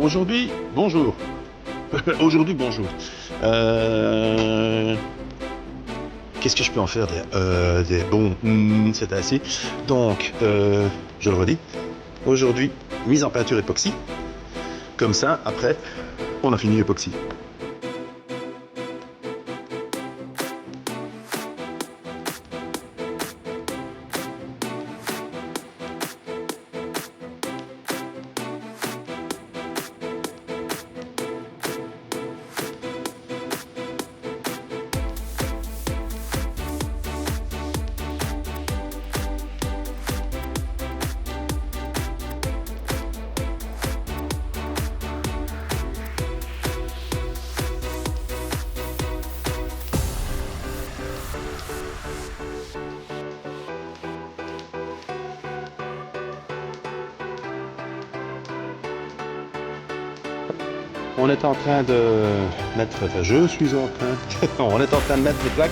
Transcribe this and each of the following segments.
Aujourd'hui, bonjour. Aujourd'hui, bonjour. Qu'est-ce que je peux en faire bon, c'est assez. Donc, je le redis. Aujourd'hui, mise en peinture époxy. Comme ça, après, on a fini l'époxy. On est en train de mettre, enfin je suis en train, on est en train de mettre les plaques,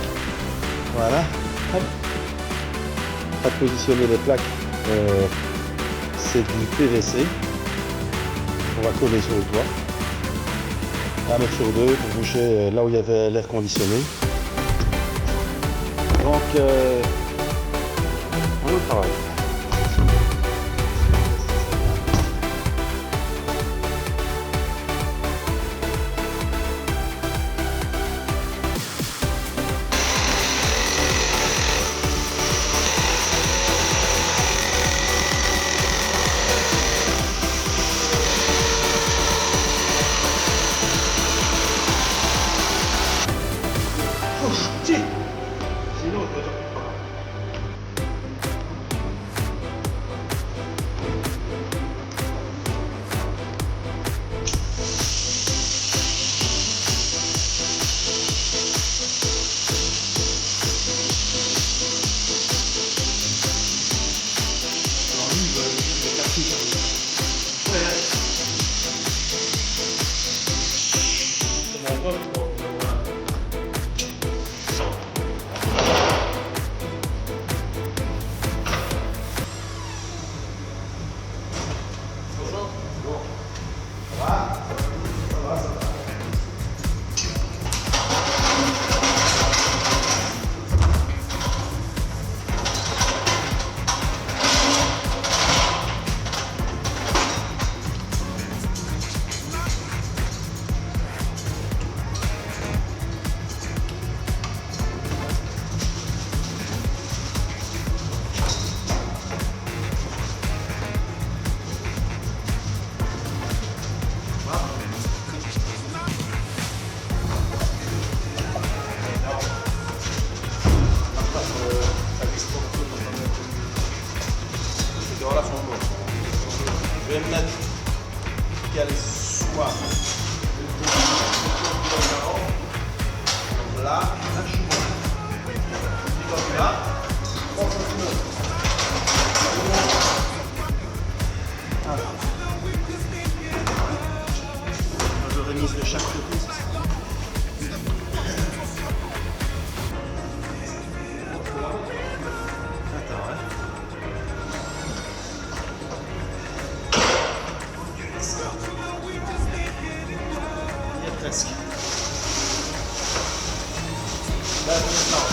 voilà, hop, à positionner les plaques, c'est du PVC, on va coller sur le toit, à mettre sur deux pour boucher là où il y avait l'air conditionné, donc on est au travail. Je vais me mettre qu'elle soit là, je suis bon. Comme là, je remise de chaque côté. Presque. Là, maintenant.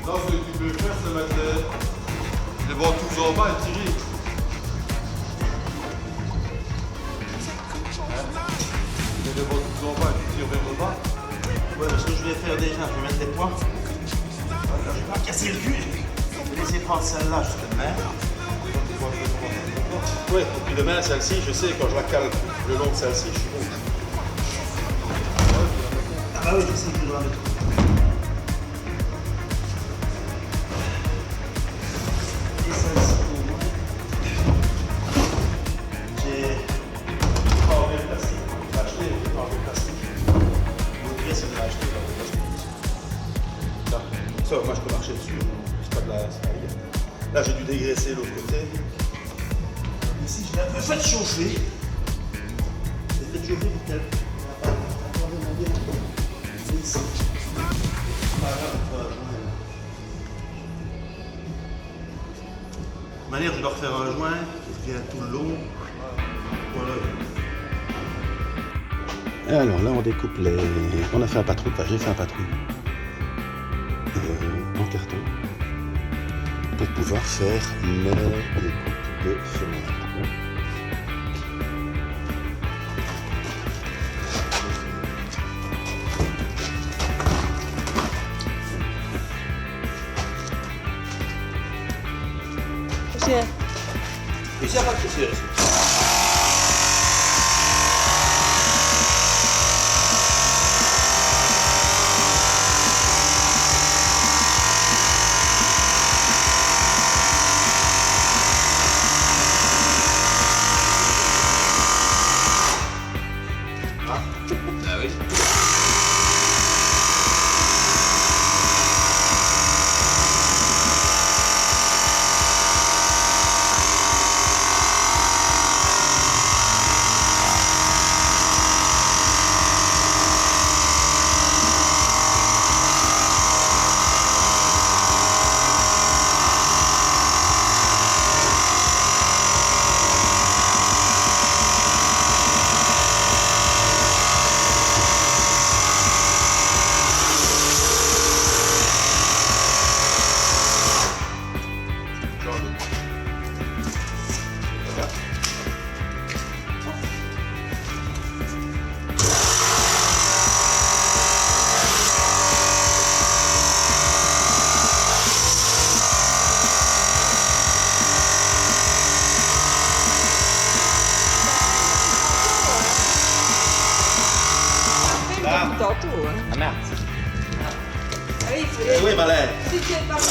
Non, ce que tu peux faire, c'est mettre les ventouses en bas et tirer. Tu mets les ventouses en bas et tu tires vers le bas. Ouais, ce que je vais faire déjà, je vais mettre des points. Je vais pas casser le cul. Je vais laisser prendre celle-là jusqu'à demain. Ouais, et puis demain, celle-ci, je sais, quand je la cale le long de celle-ci, je suis bon. Ah bah oui, je sais que je dois mettre. Et celle-ci, j'ai enlevé le plastique. J'ai acheté, j'ai enlevé le plastique. Vous devez se l'acheter dans le plastique. Ça, Là, j'ai dû dégraisser l'autre côté. Ici, je l'ai un peu fait chauffer. J'ai fait chauffer pour qu'elle... Ici. De manière, je dois refaire un joint qui vient tout le long. Voilà. Alors là, on découpe les... On a fait un patrouille, enfin j'ai fait un patrouille en carton pour pouvoir faire les découpes de fenêtres. Et ça va crisser ici. Ah oui. Tantôt, hein. Ah merde. Ah oui, il faut Oui, Malin. Si tu es pas mal.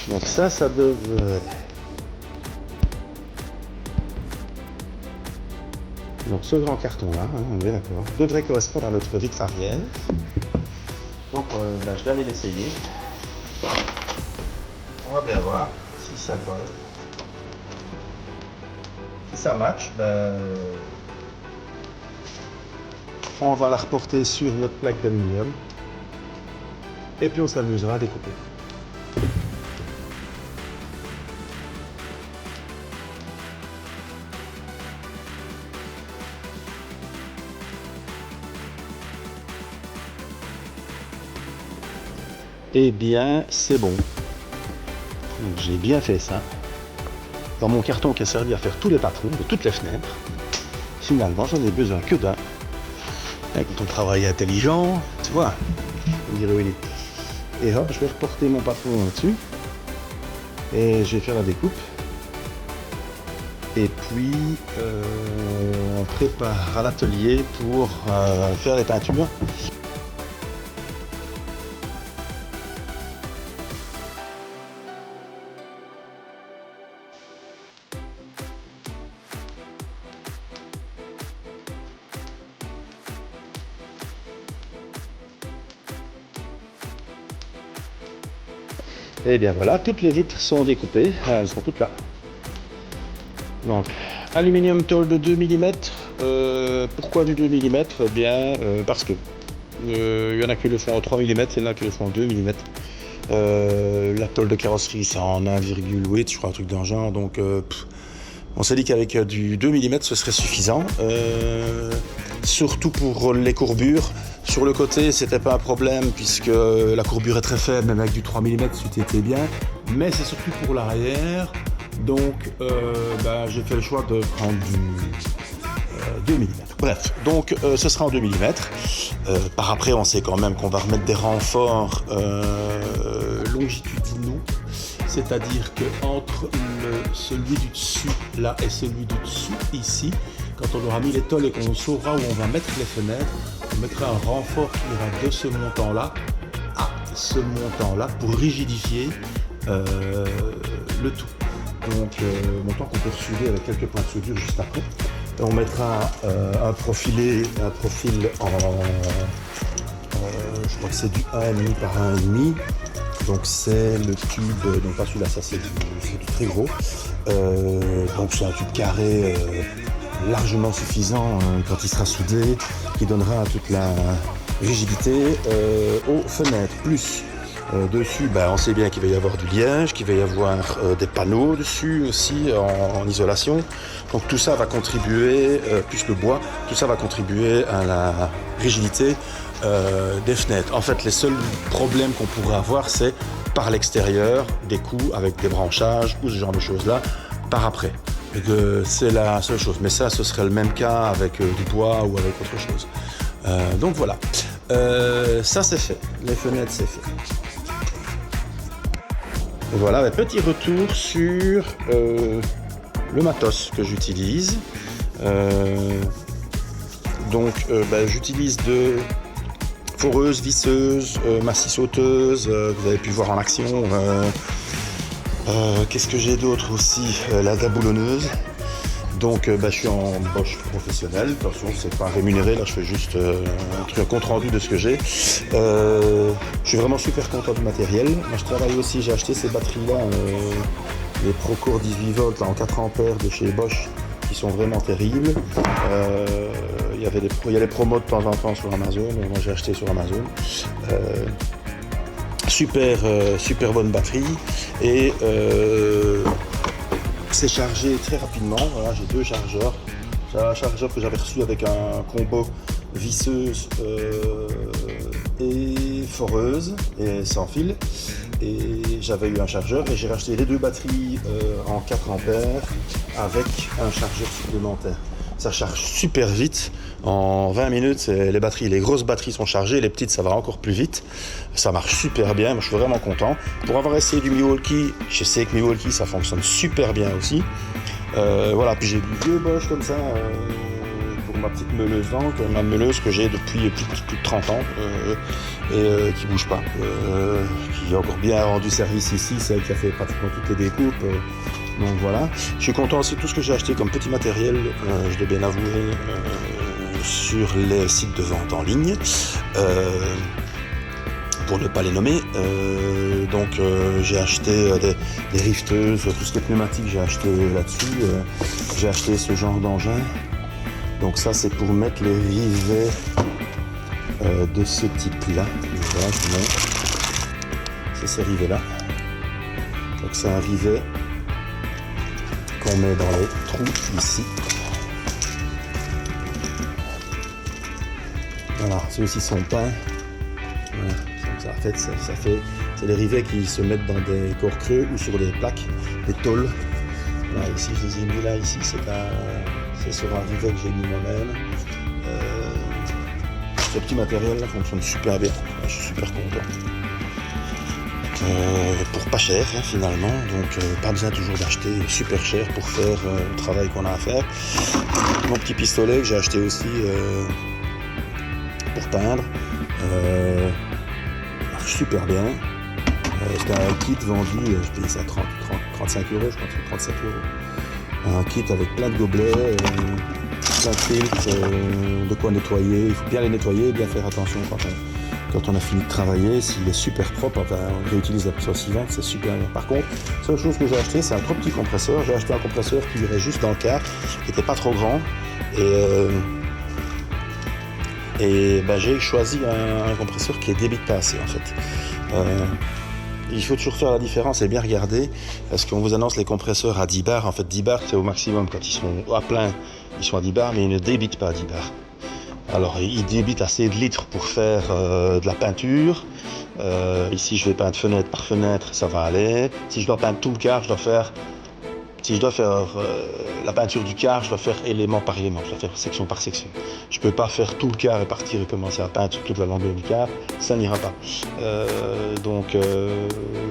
Donc ça devrait... Donc ce grand carton-là, hein, on est d'accord, devrait correspondre à notre vitre arrière. Donc là, je vais aller l'essayer. On va bien voir si ça colle. Si ça match, ben, on va la reporter sur notre plaque d'aluminium. Et puis on s'amusera à découper. Eh bien, c'est bon. Donc, j'ai bien fait ça. Dans mon carton qui a servi à faire tous les patrons de toutes les fenêtres, finalement, j'en ai besoin que d'un. Et quand on travaille intelligent, tu vois, on dirait Willy. Et hop, je vais reporter mon patron là-dessus. Et je vais faire la découpe. Et puis, on prépare à l'atelier pour faire les peintures. Et bien voilà, toutes les vitres sont découpées, elles sont toutes là. Donc, aluminium tôle de 2 mm. Pourquoi du 2 mm? Bien, parce que il y en a qui le font en 3 mm, il y en a qui le font en 2 mm. La tôle de carrosserie, c'est en 1,8, je crois, un truc d'un genre. Donc, on s'est dit qu'avec du 2 mm, ce serait suffisant. surtout pour les courbures. Sur le côté, c'était pas un problème puisque la courbure est très faible, même avec du 3 mm, c'était bien. Mais c'est surtout pour l'arrière. Donc, j'ai fait le choix de prendre du 2 mm. Bref, donc ce sera en 2 mm. Par après, on sait quand même qu'on va remettre des renforts longitudinaux. C'est-à-dire qu'entre celui du dessus là et celui du dessous ici, quand on aura mis les tôles et qu'on saura où on va mettre les fenêtres, on mettra un renfort qui ira de ce montant-là à ce montant-là pour rigidifier le tout. Donc, montant qu'on peut souder avec quelques points de soudure juste après. Et on mettra un profil en, je crois que c'est du 1,5 par 1,5. Donc c'est le tube, non pas celui-là, ça c'est du très gros. Donc c'est un tube carré largement suffisant quand il sera soudé, qui donnera toute la rigidité aux fenêtres. Plus dessus, on sait bien qu'il va y avoir du liège, qu'il va y avoir des panneaux dessus aussi en isolation. Donc tout ça va contribuer, plus le bois, tout ça va contribuer à la rigidité des fenêtres. En fait, les seuls problèmes qu'on pourrait avoir, c'est par l'extérieur, des coups avec des branchages ou ce genre de choses-là, par après. C'est la seule chose. Mais ça, ce serait le même cas avec du bois ou avec autre chose. Donc voilà. Ça, c'est fait. Les fenêtres, c'est fait. Et voilà, petit retour sur le matos que j'utilise. J'utilise de foreuse, visseuse, massy sauteuse, vous avez pu voir en action. Qu'est-ce que j'ai d'autre aussi? La gaboulonneuse. Donc je suis en Bosch professionnel, attention c'est pas rémunéré, là je fais juste un compte rendu de ce que j'ai. Je suis vraiment super content du matériel. Moi je travaille aussi, j'ai acheté ces batteries là, les Procore 18 volts là, en 4 ampères de chez Bosch, qui sont vraiment terribles. Il y a des promos de temps en temps sur Amazon, moi j'ai acheté sur Amazon. Super bonne batterie et c'est chargé très rapidement. Voilà, j'ai 2 chargeurs. J'ai un chargeur que j'avais reçu avec un combo visseuse et foreuse et sans fil. Et j'avais eu un chargeur et j'ai racheté les 2 batteries en 4 ampères avec un chargeur supplémentaire. Ça charge super vite. En 20 minutes, les grosses batteries sont chargées, les petites, ça va encore plus vite. Ça marche super bien, moi je suis vraiment content. Pour avoir essayé du Milwaukee, je sais que Milwaukee, ça fonctionne super bien aussi. Voilà, puis j'ai du vieux Bosch comme ça pour ma petite meuleuse d'encre, ma meuleuse que j'ai depuis plus de 30 ans et qui bouge pas, qui a encore bien rendu service ici, celle qui a fait pratiquement toutes les découpes. Donc voilà, je suis content aussi de tout ce que j'ai acheté comme petit matériel, je dois bien avouer, sur les sites de vente en ligne, pour ne pas les nommer. J'ai acheté des rifteuses, tout ce qui est pneumatique, j'ai acheté là-dessus. J'ai acheté ce genre d'engin. Donc ça, c'est pour mettre les rivets de ce type-là. Voilà, je vous montre. C'est ces rivets-là. Donc c'est un rivet qu'on met dans les trous ici. Voilà, ceux-ci sont peints. Voilà, donc c'est les rivets qui se mettent dans des corps creux ou sur des plaques, des tôles. Voilà, ici je les ai mis là, ici c'est sur un rivet que j'ai mis moi-même. Ce petit matériel là fonctionne super bien, je suis super content. Pour pas cher finalement, donc pas besoin toujours d'acheter super cher pour faire le travail qu'on a à faire. Mon petit pistolet que j'ai acheté aussi pour peindre, marche super bien. C'était un kit vendu, je payais ça 35 €, je crois que c'est 37 €. Un kit avec plein de gobelets, plein de filtres, de quoi nettoyer. Il faut bien les nettoyer, bien faire attention quand on a fini de travailler. S'il est super propre, on réutilise la fois suivante, c'est super bien. Par contre, la seule chose que j'ai acheté, c'est un trop petit compresseur. J'ai acheté un compresseur qui irait juste dans le cadre, qui n'était pas trop grand. Et j'ai choisi un compresseur qui est débite pas assez en fait. Il faut toujours faire la différence et bien regarder, parce qu'on vous annonce les compresseurs à 10 bars. En fait, 10 bars, c'est au maximum. Quand ils sont à plein, ils sont à 10 bars, mais ils ne débitent pas à 10 bars. Alors il débite assez de litres pour faire de la peinture. Ici je vais peindre fenêtre par fenêtre, ça va aller. Si je dois peindre tout le quart, si je dois faire la peinture du quart, je dois faire élément par élément, je dois faire section par section. Je ne peux pas faire tout le quart et partir et commencer à peindre toute la longueur du quart, ça n'ira pas.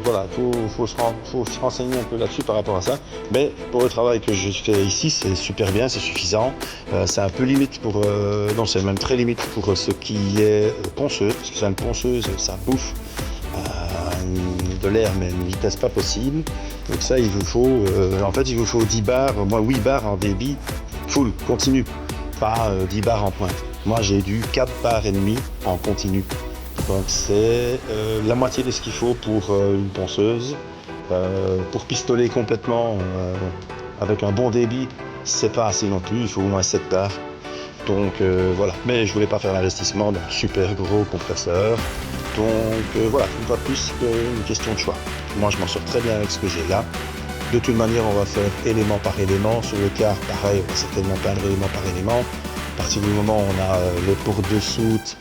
Voilà, faut se renseigner un peu là-dessus par rapport à ça. Mais pour le travail que je fais ici, c'est super bien, c'est suffisant. C'est un peu limite pour... non, c'est même très limite pour ce qui est ponceuse, parce que c'est une ponceuse, ça bouffe de l'air, mais à une vitesse pas possible. Donc ça, il vous faut, en fait, il vous faut 10 bars, moi 8 bars en débit, full, continu, pas 10 bars en pointe. Moi, j'ai du 4 bars et demi en continu. Donc c'est la moitié de ce qu'il faut pour une ponceuse. Pour pistoler complètement avec un bon débit, c'est pas assez non plus, il faut au moins 7 bars. Donc voilà, mais je voulais pas faire l'investissement d'un super gros compresseur. Donc voilà, une fois de plus, une question de choix. Moi, je m'en sors très bien avec ce que j'ai là. De toute manière, on va faire élément par élément. Sur le quart, pareil, on va certainement peindre élément par élément. À partir du moment où on a le port de soute,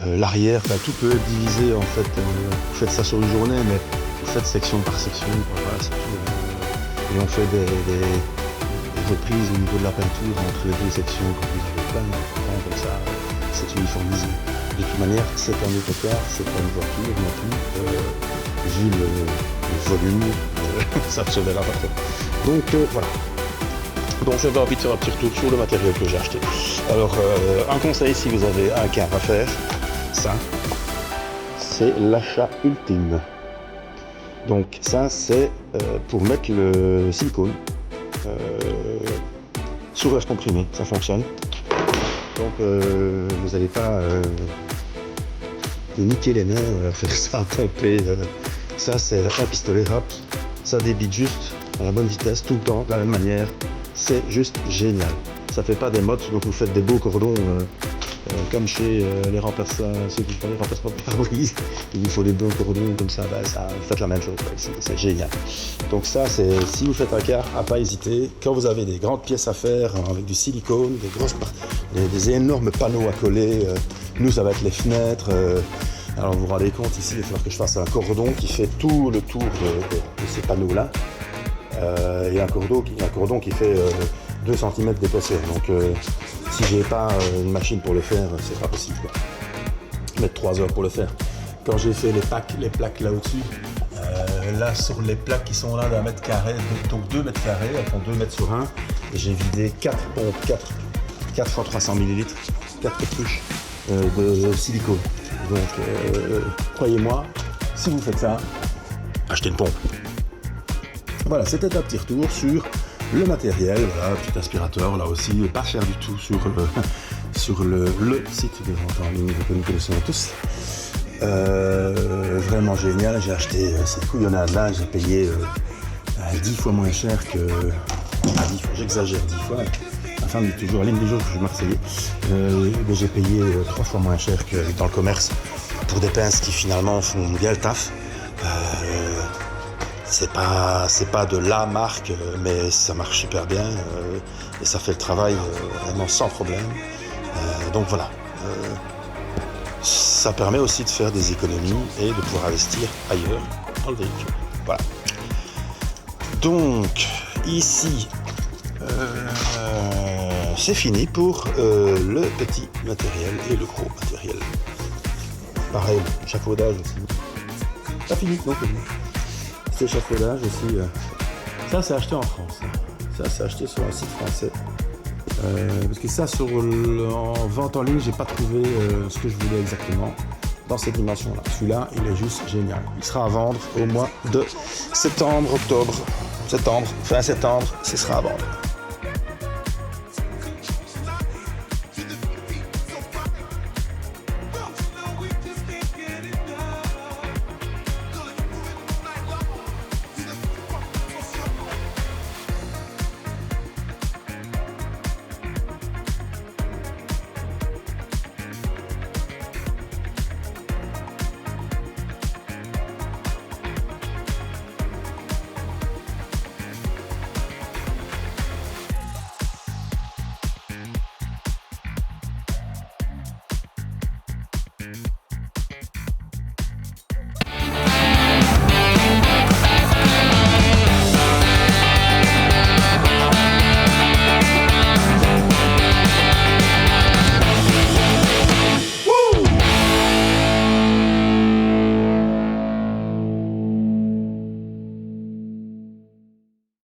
l'arrière, tout peut être divisé en fait. Vous faites ça sur une journée, mais vous faites section par section. Voilà, c'est tout. Et on fait des reprises au niveau de la peinture entre les deux sections quand vous avez plein comme ça, c'est uniformisé. De toute manière, c'est un autocar, c'est pas une voiture non plus. Vu le volume, ça se verra pas trop. Donc voilà. Donc j'avais envie de faire un petit retour sur le matériel que j'ai acheté. Alors un conseil si vous avez un quart à faire, ça, c'est l'achat ultime. Donc ça c'est pour mettre le silicone sur l'air comprimé, ça fonctionne. Donc vous n'allez pas niquer les mains, faire ça, pomper. Ça c'est un pistolet rap, ça débite juste à la bonne vitesse, tout le temps, de la même manière. C'est juste génial. Ça fait pas des mottes, donc vous faites des beaux cordons comme chez les remplaçants, ceux qui font les remplacements de pare-brise. Il vous faut des beaux cordons comme ça, ça vous faites la même chose, c'est génial. Donc ça, c'est si vous faites un quart, à pas hésiter. Quand vous avez des grandes pièces à faire avec du silicone, des énormes panneaux à coller, nous ça va être les fenêtres. Alors vous vous rendez compte ici, il va falloir que je fasse un cordon qui fait tout le tour de ces panneaux-là. Et un cordon qui fait 2 cm d'épaisseur. Donc si j'ai pas une machine pour le faire, c'est pas possible, quoi. Mettre 3 heures pour le faire. Quand j'ai fait les plaques là au-dessus, là sur les plaques qui sont là d'un mètre carré, donc 2 mètres carrés, elles font 2 mètres sur 1, et j'ai vidé 4 fois 300 ml, 4 cartouches de silicone. Donc croyez-moi, si vous faites ça, achetez une pompe. Voilà, c'était un petit retour sur le matériel, voilà, petit aspirateur là aussi, pas cher du tout sur le site de vente en ligne que nous connaissons tous. Vraiment génial, j'ai acheté cette couillonnade là, j'ai payé 10 fois moins cher que... 10 fois, j'exagère, 10 fois. Enfin, toujours à l'île des jours que je suis marseillais, mais j'ai payé 3 fois moins cher que dans le commerce pour des pinces qui finalement font bien le taf. C'est pas de la marque, mais ça marche super bien et ça fait le travail vraiment sans problème. Donc voilà, ça permet aussi de faire des économies et de pouvoir investir ailleurs dans le véhicule. Voilà. Donc ici, c'est fini pour le petit matériel et le gros matériel. Pareil, échafaudage aussi. Ça finit, non? Cet échafaudage aussi, ça c'est acheté en France. Ça c'est acheté sur un site français. Parce que ça en vente en ligne, j'ai pas trouvé ce que je voulais exactement dans cette dimension-là. Celui-là, il est juste génial. Il sera à vendre au mois de fin septembre, ce sera à vendre.